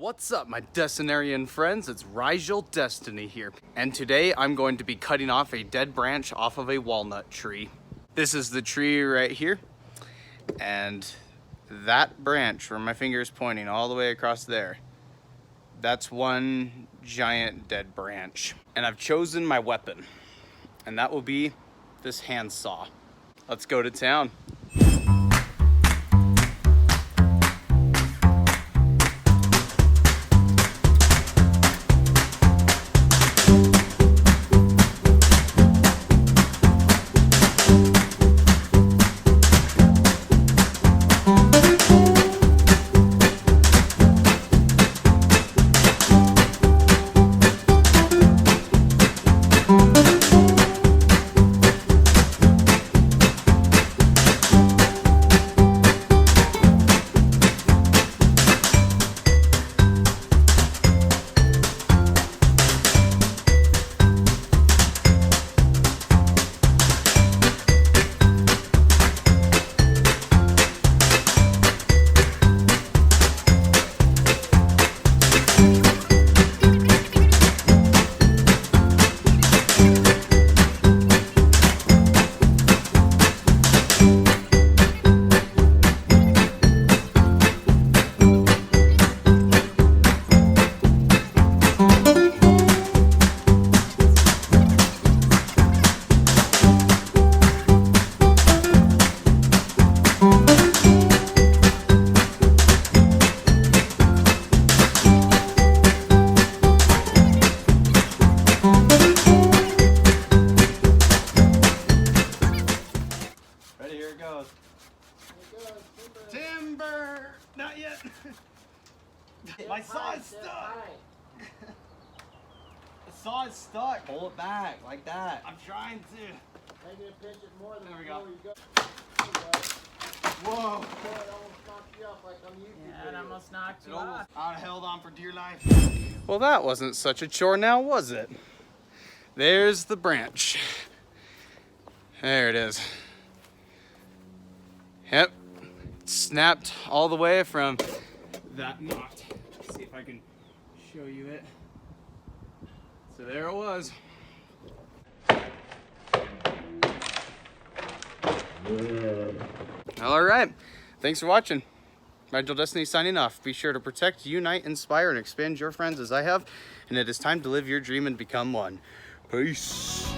What's up, my Destinarian friends? It's Ryjel Destiny here, and today I'm going to be cutting off a dead branch off of a walnut tree. This is the tree right here, and that branch where my finger is pointing all the way across there, that's one giant dead branch. And I've chosen my weapon, and that will be this handsaw. Let's go to town. Timber! Not yet! My saw is stuck! The saw is stuck! Pull it back, like that. I'm trying to. Maybe pinch it more than there we go. You go. There you go. Whoa! It almost knocked you off like on YouTube. Yeah, it almost knocked you It almost, off. I held on for dear life. Well, that wasn't such a chore now, was it? There's the branch. There it is. Yep. Snapped all the way from that knot. Let's see if I can show you it. So there it was. All right. Thanks for watching. Ryjel Destiny signing off. Be sure to protect, unite, inspire, and expand your friends as I have. And it is time to live your dream and become one. Peace.